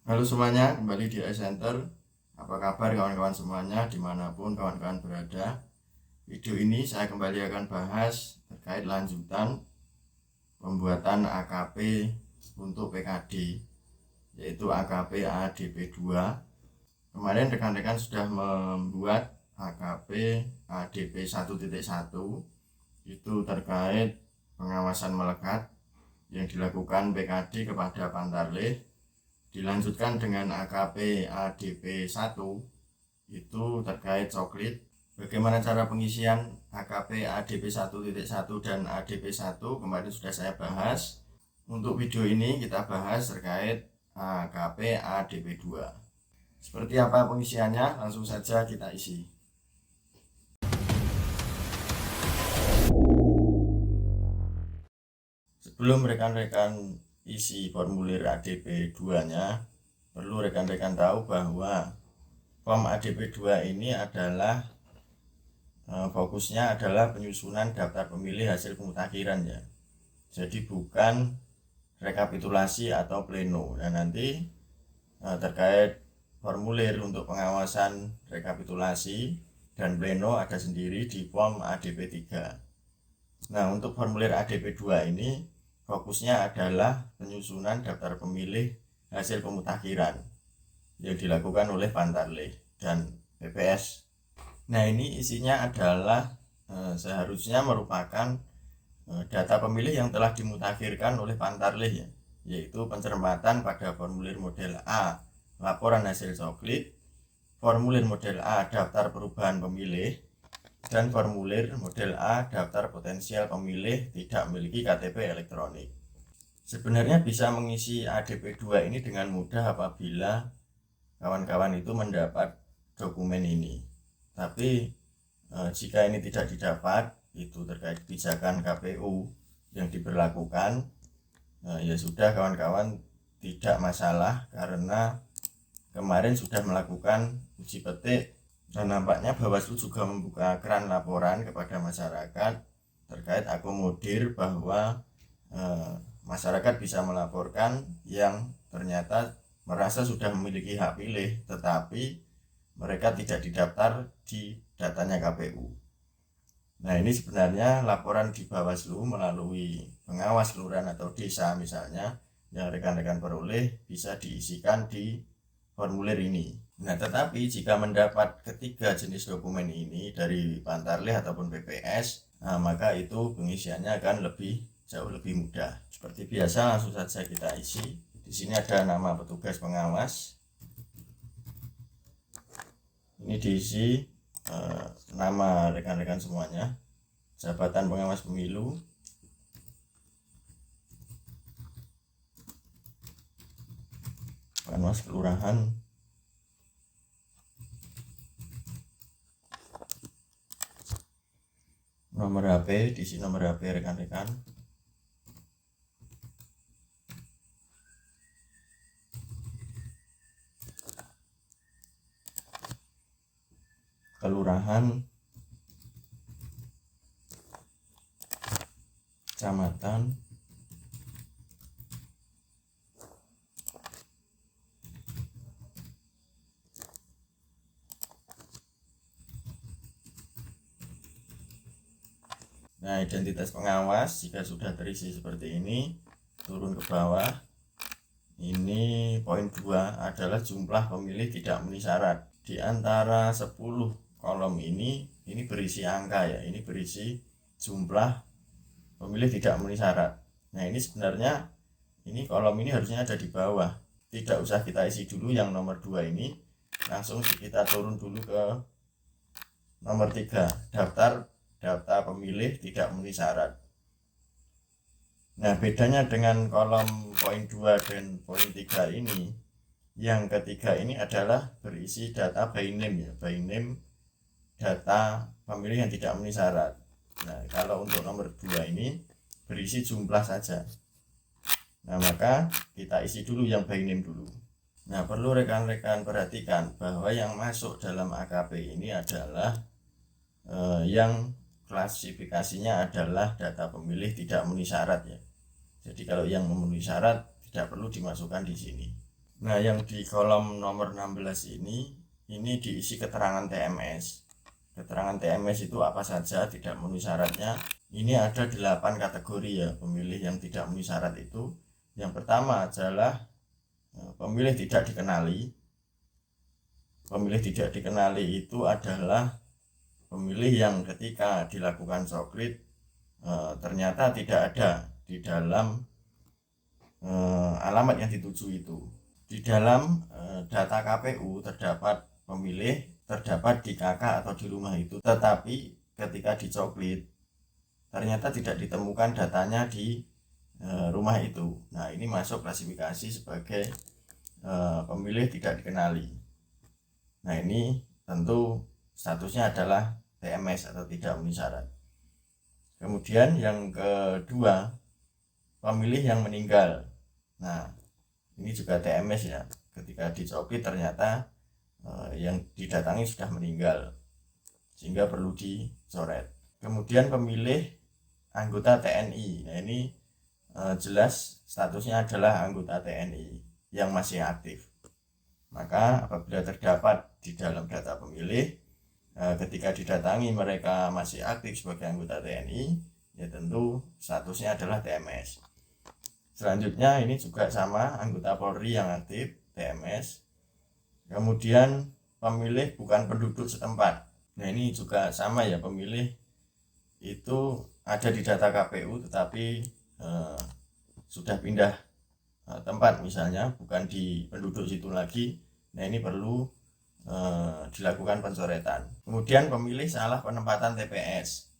Halo semuanya, kembali di iCenter. Apa kabar kawan-kawan semuanya dimanapun kawan-kawan berada? Video ini saya kembali akan bahas terkait lanjutan pembuatan AKP untuk PKD, yaitu AKP ADP2. Kemarin rekan-rekan sudah membuat AKP ADP 1.1, itu terkait pengawasan melekat yang dilakukan PKD kepada Pantarlih. Dilanjutkan dengan AKP ADP 1, itu terkait coklit. Bagaimana cara pengisian AKP ADP 1.1 dan ADP 1 kemarin sudah saya bahas. Untuk video ini kita bahas terkait AKP ADP 2. Seperti apa pengisiannya, langsung saja kita isi. Sebelum rekan-rekan isi formulir ADP 2-nya, perlu rekan-rekan tahu bahwa form ADP 2 ini adalah fokusnya adalah penyusunan daftar pemilih hasil pemutakhiran ya. Jadi bukan rekapitulasi atau pleno. Dan nanti terkait formulir untuk pengawasan rekapitulasi dan pleno ada sendiri di form ADP 3. Nah, untuk formulir ADP 2 ini fokusnya adalah penyusunan daftar pemilih hasil pemutakhiran yang dilakukan oleh Pantarlih dan PPS. Nah, ini isinya adalah seharusnya merupakan data pemilih yang telah dimutakhirkan oleh Pantarlih ya, yaitu pencermatan pada formulir model A laporan hasil coklit, formulir model A daftar perubahan pemilih, dan formulir model A daftar potensial pemilih tidak memiliki KTP elektronik. Sebenarnya bisa mengisi ADP 2 ini dengan mudah apabila kawan-kawan itu mendapat dokumen ini. Tapi jika ini tidak didapat, itu terkait kebijakan KPU yang diberlakukan, ya sudah kawan-kawan tidak masalah, karena kemarin sudah melakukan uji petik dan nampaknya Bawaslu juga membuka keran laporan kepada masyarakat terkait akomodir bahwa masyarakat bisa melaporkan yang ternyata merasa sudah memiliki hak pilih tetapi mereka tidak didaftar di datanya KPU. Nah, ini sebenarnya laporan di Bawaslu melalui pengawas kelurahan atau desa misalnya yang rekan-rekan peroleh bisa diisikan di formulir ini. Nah, tetapi jika mendapat ketiga jenis dokumen ini dari Pantarlih ataupun PPS, maka itu pengisiannya akan jauh lebih mudah. Seperti biasa, langsung saja kita isi. Di sini ada nama petugas pengawas. Ini diisi nama rekan-rekan semuanya, jabatan pengawas pemilu, pengawas kelurahan, nomor HP, diisi nomor HP rekan-rekan, kelurahan, kecamatan, nah, identitas pengawas jika sudah terisi seperti ini, turun ke bawah. Ini poin 2 adalah jumlah pemilih tidak memenuhi syarat. Di antara 10 kolom ini berisi angka ya, ini berisi jumlah pemilih tidak memenuhi syarat. Nah, ini sebenarnya kolom ini harusnya ada di bawah. Tidak usah kita isi dulu yang nomor 2 ini, langsung kita turun dulu ke nomor 3, daftar data pemilih tidak memenuhi syarat. Nah, bedanya dengan kolom poin 2 dan poin 3 ini, yang ketiga ini adalah berisi data by name ya, by name data pemilih yang tidak memenuhi syarat. Nah, kalau untuk nomor 2 ini berisi jumlah saja. Nah, maka kita isi dulu yang by name dulu. Nah, perlu rekan-rekan perhatikan bahwa yang masuk dalam AKP ini adalah yang klasifikasinya adalah data pemilih tidak memenuhi syarat ya. Jadi kalau yang memenuhi syarat tidak perlu dimasukkan di sini. Nah, yang di kolom nomor 16 ini diisi keterangan TMS. Keterangan TMS itu apa saja, tidak memenuhi syaratnya. Ini ada 8 kategori ya pemilih yang tidak memenuhi syarat itu. Yang pertama adalah pemilih tidak dikenali. Pemilih tidak dikenali itu adalah pemilih yang ketika dilakukan coklit ternyata tidak ada di dalam alamat yang dituju itu. Di dalam data KPU terdapat pemilih terdapat di KK atau di rumah itu, tetapi ketika dicoklit ternyata tidak ditemukan datanya di rumah itu. Nah, ini masuk klasifikasi sebagai pemilih tidak dikenali. Nah, ini tentu statusnya adalah TMS atau tidak memenuhi syarat. Kemudian yang kedua, pemilih yang meninggal. Nah, ini juga TMS ya. Ketika dicoklit ternyata yang didatangi sudah meninggal, sehingga perlu dicoret. Kemudian pemilih anggota TNI. Nah, ini jelas statusnya adalah anggota TNI yang masih aktif. Maka apabila terdapat di dalam data pemilih ketika didatangi mereka masih aktif sebagai anggota TNI, ya tentu statusnya adalah TMS. Selanjutnya ini juga sama, anggota Polri yang aktif, TMS. Kemudian pemilih bukan penduduk setempat. Nah, ini juga sama ya, pemilih itu ada di data KPU tetapi sudah pindah tempat, misalnya bukan di penduduk situ lagi. Nah, ini perlu dilakukan pencoretan. Kemudian pemilih salah penempatan TPS.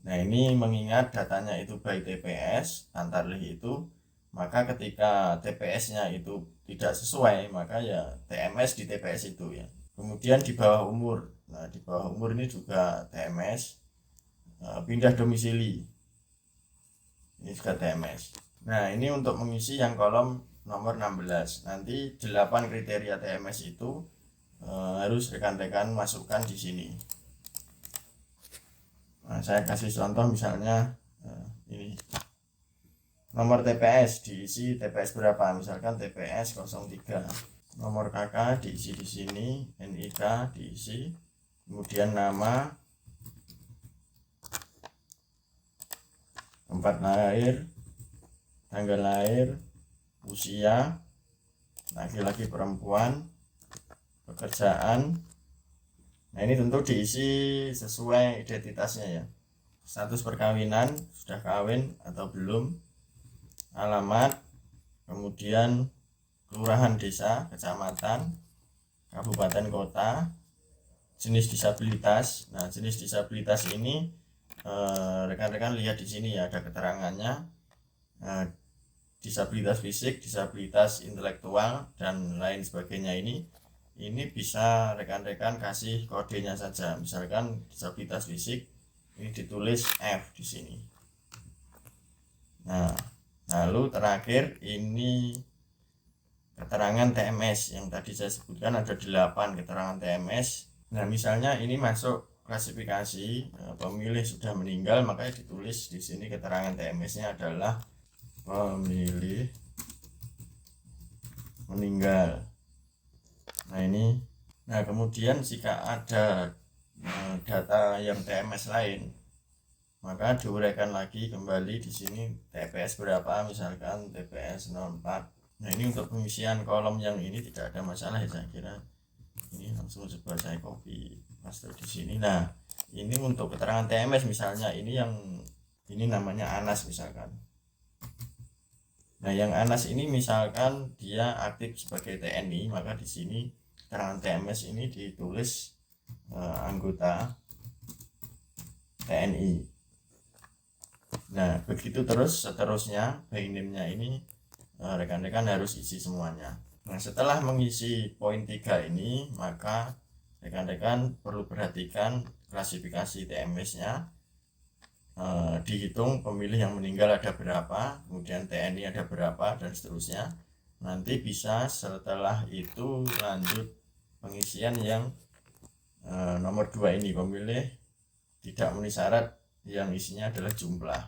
Nah, ini mengingat datanya itu by TPS antarlih itu, maka ketika TPS-nya itu tidak sesuai, maka ya TMS di TPS itu ya. Kemudian di bawah umur. Nah, di bawah umur ini juga TMS. Pindah domisili. Ini juga TMS. Nah, ini untuk mengisi yang kolom nomor 16. Nanti 8 kriteria TMS itu harus rekan-rekan masukkan di sini. Nah, saya kasih contoh misalnya ini. Nomor TPS diisi TPS berapa? Misalkan TPS 03. Nomor KK diisi di sini, NIK diisi. Kemudian nama, tempat lahir, tanggal lahir, usia, laki-laki perempuan, pekerjaan. Nah, ini tentu diisi sesuai identitasnya ya. Status perkawinan, sudah kawin atau belum, alamat, kemudian kelurahan, desa, kecamatan, kabupaten, kota, jenis disabilitas. Nah, jenis disabilitas ini rekan-rekan lihat di sini ya, ada keterangannya. Disabilitas fisik, disabilitas intelektual, dan lain sebagainya. Ini bisa rekan-rekan kasih kodenya saja. Misalkan disabilitas fisik, ini ditulis F di sini. Nah, lalu terakhir ini keterangan TMS yang tadi saya sebutkan, ada 8 keterangan TMS. Nah, misalnya ini masuk klasifikasi pemilih sudah meninggal, maka ditulis di sini keterangan TMS-nya adalah pemilih meninggal. Nah, ini. Nah, kemudian jika ada data yang TMS lain, maka diuraikan lagi kembali di sini TPS berapa, misalkan TPS 04. Nah, ini untuk pengisian kolom yang ini tidak ada masalah ya, saya kira. Ini langsung coba saya copy paste di sini. Nah, ini untuk keterangan TMS misalnya, ini namanya Anas misalkan. Nah, yang Anas ini misalkan dia aktif sebagai TNI, maka di sini keterangan TMS ini ditulis anggota TNI. Nah, begitu terus seterusnya, by name-nya ini rekan-rekan harus isi semuanya. Nah, setelah mengisi poin 3 ini, maka rekan-rekan perlu perhatikan klasifikasi TMS-nya. Dihitung pemilih yang meninggal ada berapa, kemudian TNI ada berapa, dan seterusnya. Nanti bisa setelah itu lanjut pengisian yang nomor 2 ini, pemilih tidak memenuhi syarat, yang isinya adalah jumlah.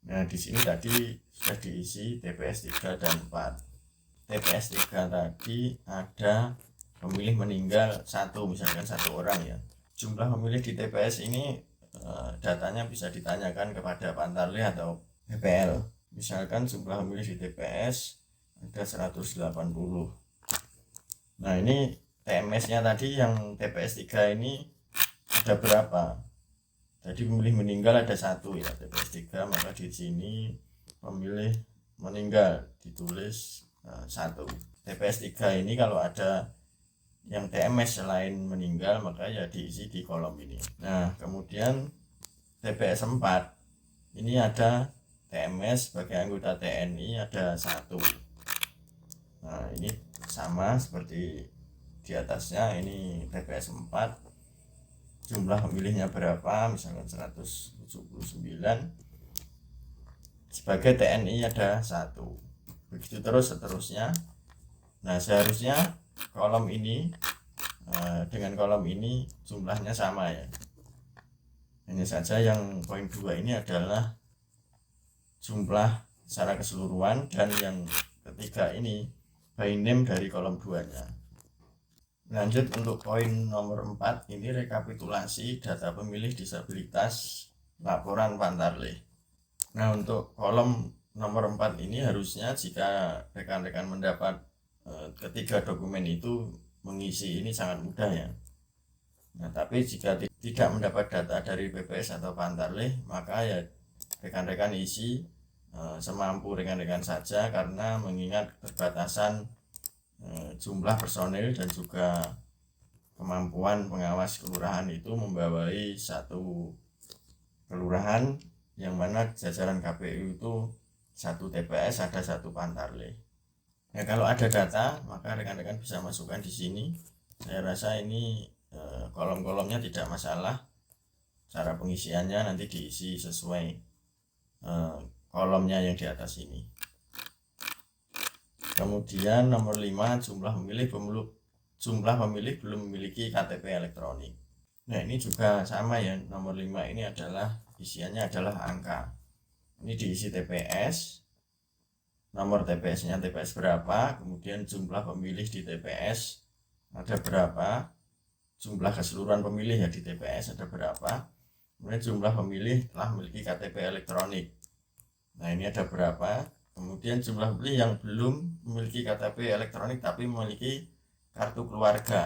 Nah, di sini tadi sudah diisi TPS 3 dan 4. TPS 3 tadi ada pemilih meninggal misalkan 1 orang ya. Jumlah pemilih di TPS ini datanya bisa ditanyakan kepada Pantarlih atau PPL. Misalkan jumlah pemilih di TPS ada 180. Nah ini TMS-nya tadi yang TPS 3 ini ada berapa? Jadi pemilih meninggal ada 1 ya, TPS 3, maka di sini pemilih meninggal ditulis 1. TPS 3 ini kalau ada yang TMS selain meninggal maka ya diisi di kolom ini. Nah kemudian TPS 4 ini ada TMS sebagai anggota TNI ada 1. Nah ini sama seperti di atasnya, ini TPS 4, jumlah pemilihnya berapa, misalkan 179, sebagai TNI ada 1, begitu terus seterusnya. Nah seharusnya kolom ini dengan kolom ini jumlahnya sama ya, hanya saja yang poin 2 ini adalah jumlah secara keseluruhan, dan yang ketiga ini by name dari kolom 2 nya. Lanjut untuk poin nomor 4, ini rekapitulasi data pemilih disabilitas laporan Pantarlih. Nah untuk kolom nomor 4 ini harusnya jika rekan-rekan mendapat ketiga dokumen itu mengisi ini sangat mudah ya. Nah tapi jika tidak mendapat data dari PPS atau Pantarlih, maka ya rekan-rekan isi semampu rekan-rekan saja, karena mengingat keterbatasan jumlah personil dan juga kemampuan pengawas kelurahan itu membawai 1 kelurahan yang mana jajaran KPU itu 1 TPS, ada 1 Pantarlih. Ya kalau ada data maka rekan-rekan bisa masukkan di sini. Saya rasa ini kolom-kolomnya tidak masalah, cara pengisiannya nanti diisi sesuai kolomnya yang di atas ini. Kemudian nomor 5, jumlah pemilih belum memiliki KTP elektronik. Nah ini juga sama ya, nomor 5 ini adalah isiannya adalah angka. Ini diisi TPS, nomor TPS-nya TPS berapa, kemudian jumlah pemilih di TPS ada berapa, jumlah keseluruhan pemilih ya di TPS ada berapa, kemudian jumlah pemilih telah memiliki KTP elektronik. Nah ini ada berapa. Kemudian jumlah pemilih yang belum memiliki KTP elektronik tapi memiliki kartu keluarga.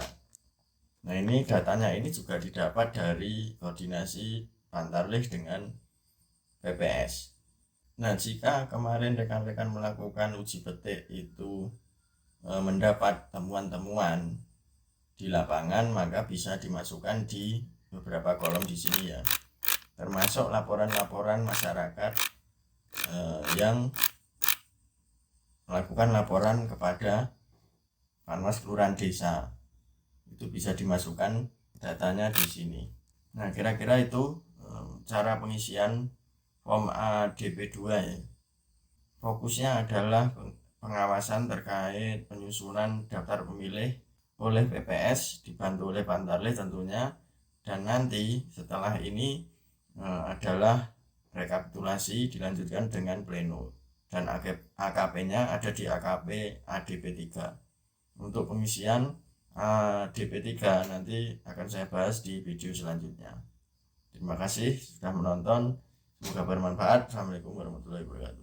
Nah ini datanya ini juga didapat dari koordinasi Pantarlih dengan PPS. Nah jika kemarin rekan-rekan melakukan uji petik itu mendapat temuan-temuan di lapangan, maka bisa dimasukkan di beberapa kolom di sini ya, termasuk laporan-laporan masyarakat yang melakukan laporan kepada Panwas Kelurahan Desa, itu bisa dimasukkan datanya di sini. Nah kira-kira itu cara pengisian form ADP2 ya. Fokusnya adalah pengawasan terkait penyusunan daftar pemilih oleh PPS dibantu oleh Pantarlih tentunya, dan nanti setelah ini adalah rekapitulasi dilanjutkan dengan pleno, dan AKP-nya ada di AKP ADP3. Untuk pengisian ADP3 nanti akan saya bahas di video selanjutnya. Terima kasih sudah menonton, semoga bermanfaat. Assalamualaikum warahmatullahi wabarakatuh.